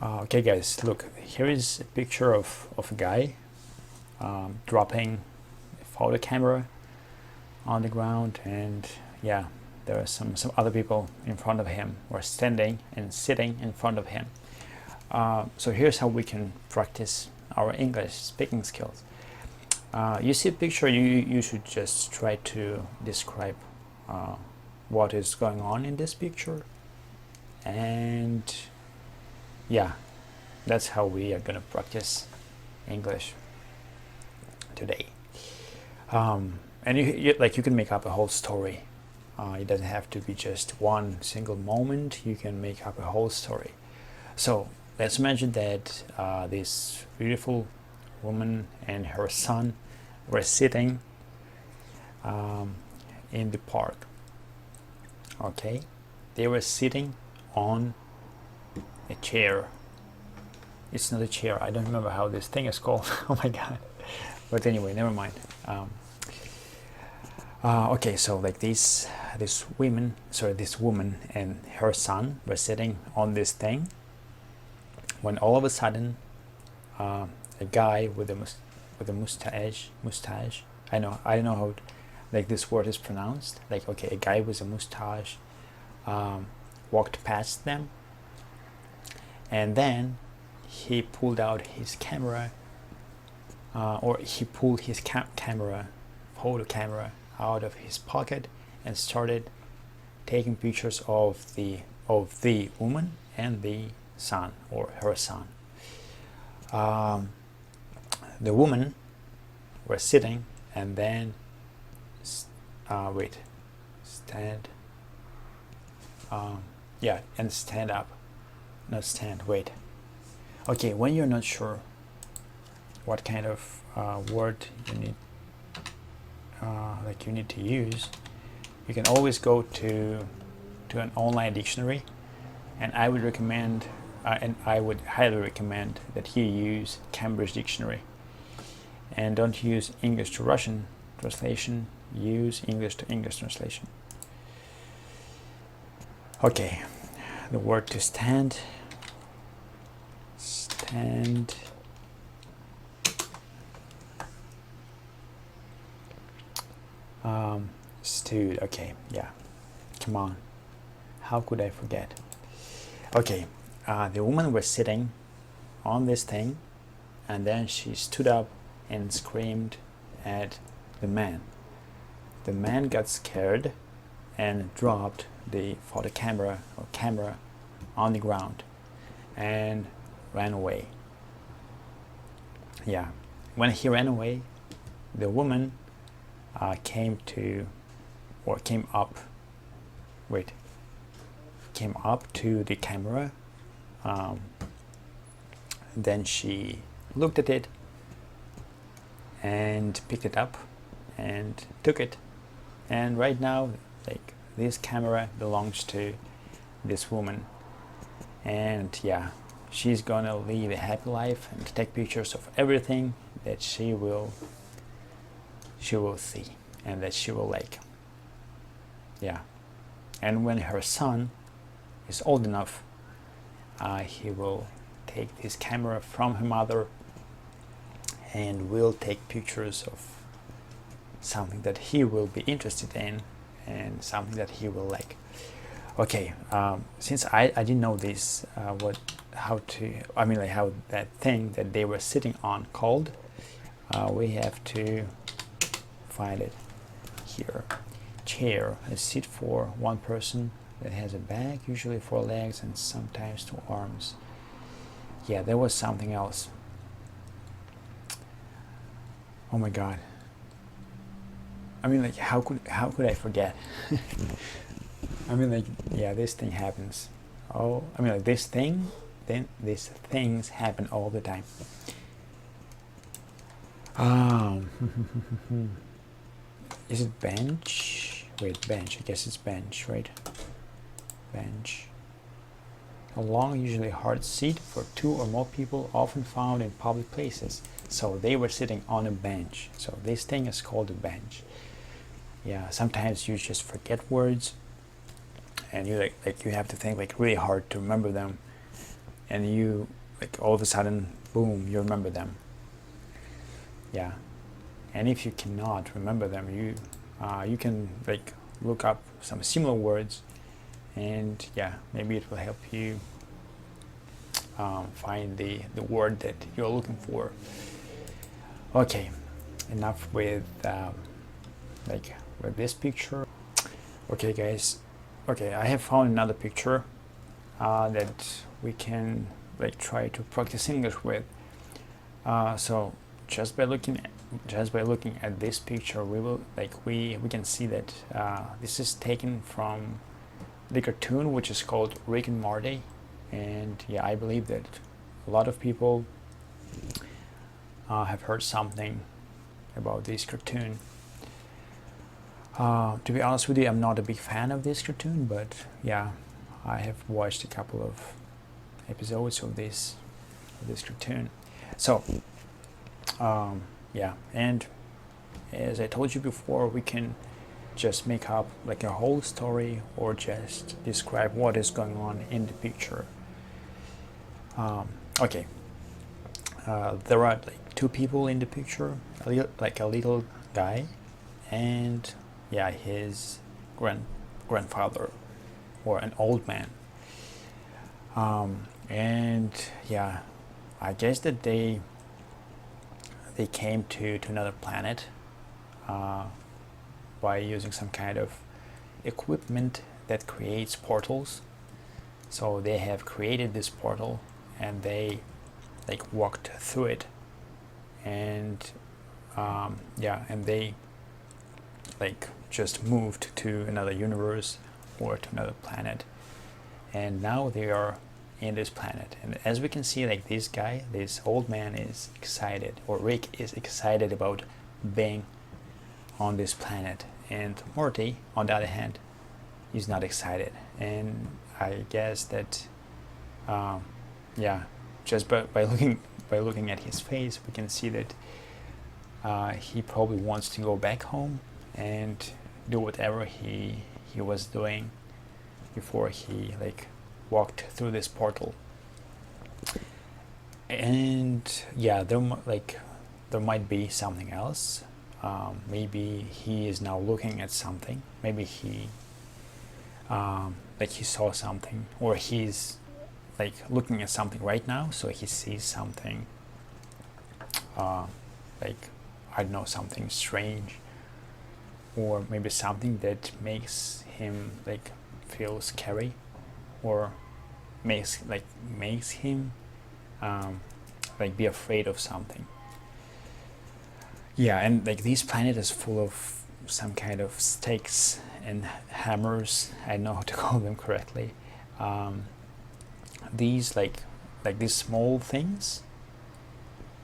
Okay guys, look, here is a picture of a guy dropping a photo camera on the ground, and yeah, there are some other people in front of him, or standing and sitting in front of him. So here's how we can practice our English speaking skills. You see a picture, you should just try to describe what is going on in this picture, and yeah, that's how we are gonna practice English today. And you can make up a whole story. It doesn't have to be just one single moment. You can make up a whole story. So let's imagine that this beautiful woman and her son were sitting in the park. Okay, they were sitting on a chair. It's not a chair. I don't remember how this thing is called. Oh my god. But anyway, never mind. Okay, so like this woman and her son were sitting on this thing, when all of a sudden a guy with a mustache. I don't know how like this word is pronounced. Like, okay, a guy with a mustache walked past them, and then he pulled out his camera, or he pulled his photo camera out of his pocket and started taking pictures of the woman and the son, or her son. The woman was sitting, and then stand up, not stand, wait. Okay, when you're not sure what kind of word you need to use, you can always go to an online dictionary, and I would recommend I would highly recommend that you use Cambridge Dictionary, and don't use English to Russian translation, use English to English translation. Okay, the word to stand, stood. Okay, yeah, come on, how could I forget? Okay, the woman was sitting on this thing, and then she stood up and screamed at the man. The man got scared and dropped the photo camera on the ground and ran away. Yeah, when he ran away, the woman came up to the camera. Then she looked at it and picked it up and took it, and right now, like, this camera belongs to this woman, and yeah, she's gonna live a happy life and take pictures of everything that she will see and that she will like. Yeah, and when her son is old enough, he will take this camera from her mother and will take pictures of something that he will be interested in and something that he will like. Okay, since I didn't know this, how that thing that they were sitting on called, we have to find it here. Chair, a seat for one person that has a back, usually 4 legs and sometimes 2 arms. Yeah, there was something else. Oh my god. I mean, like, how could I forget? I mean, like, yeah, this thing happens. Oh, I mean, like, these things happen all the time. Is it bench? Wait, bench. I guess it's bench, right? Bench. A long, usually hard seat for 2 or more people, often found in public places. So they were sitting on a bench. So this thing is called a bench. Yeah, sometimes you just forget words, and you like you have to think like really hard to remember them. and you like all of a sudden, boom, you remember them. Yeah, and if you cannot remember them, you can like look up some similar words, and yeah, maybe it will help you find the word that you're looking for. Okay, enough with with this picture. Okay, guys. Okay, I have found another picture that we can like try to practice English with. So just by looking at this picture, we will we can see that this is taken from the cartoon, which is called Rick and Morty. And yeah, I believe that a lot of people have heard something about this cartoon. To be honest with you, I'm not a big fan of this cartoon, but yeah, I have watched a couple of episodes of this cartoon. So yeah, and as I told you before, we can just make up like a whole story or just describe what is going on in the picture. Okay, there are like two people in the picture, like a little guy and yeah, his grandfather or an old man. And yeah, I guess that they came to another planet by using some kind of equipment that creates portals. So they have created this portal and they like walked through it, and yeah, and they like just moved to another universe or to another planet, and now they are in this planet. And as we can see, like this guy, this old man is excited, or Rick is excited about being on this planet, and Morty on the other hand is not excited. And I guess that yeah, just by looking at his face, we can see that he probably wants to go back home and do whatever he was doing before he like walked through this portal. And yeah, there might be something else. Maybe he is now looking at something. Maybe he he saw something, or he's like looking at something right now, so he sees something like, I don't know, something strange, or maybe something that makes him like feel scary, or makes him like be afraid of something. Yeah, and like this planet is full of some kind of stakes and hammers. I don't know how to call them correctly. These like these small things,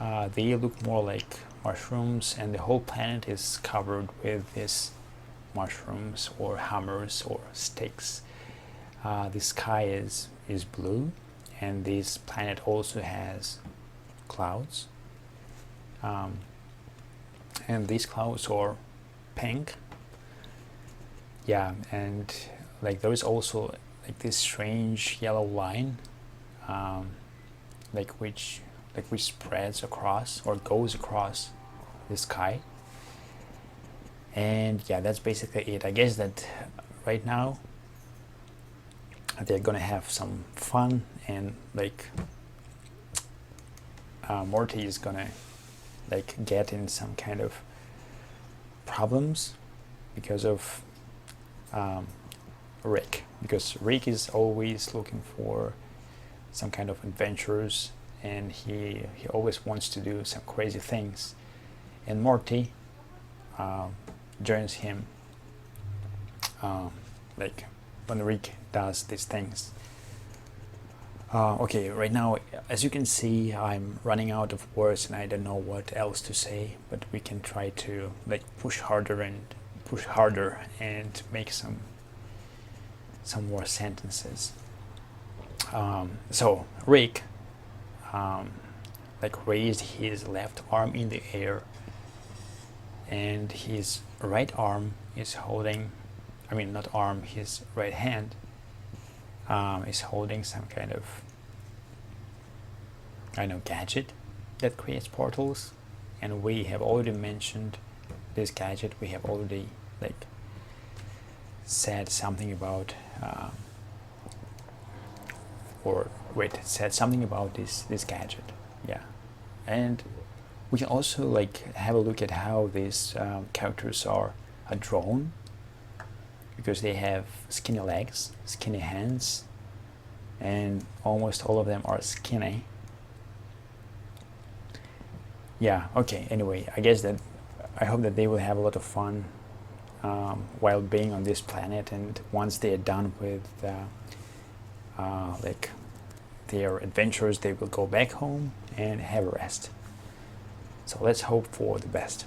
they look more like mushrooms, and the whole planet is covered with these mushrooms or hammers or sticks. The sky is blue, and this planet also has clouds, and these clouds are pink. Yeah, and like there is also like this strange yellow line, which spreads across or goes across the sky. And yeah, that's basically it. I guess that right now they're gonna have some fun, and like Morty is gonna like get in some kind of problems because of Rick, because Rick is always looking for some kind of adventures, and he always wants to do some crazy things, and Morty joins him like when Rick does these things. Okay, right now, as you can see, I'm running out of words and I don't know what else to say, but we can try to like push harder and make some more sentences. So Rick like raised his left arm in the air, and his right arm is holding, I mean not arm, his right hand is holding some kind of gadget that creates portals, and we have already mentioned this gadget. We have already said something about said something about this gadget. Yeah, and we can also have a look at how these characters are drawn, because they have skinny legs, skinny hands, and almost all of them are skinny. Yeah, okay, anyway, I hope that they will have a lot of fun while being on this planet, and once they are done with their adventures, they will go back home and have a rest. So let's hope for the best.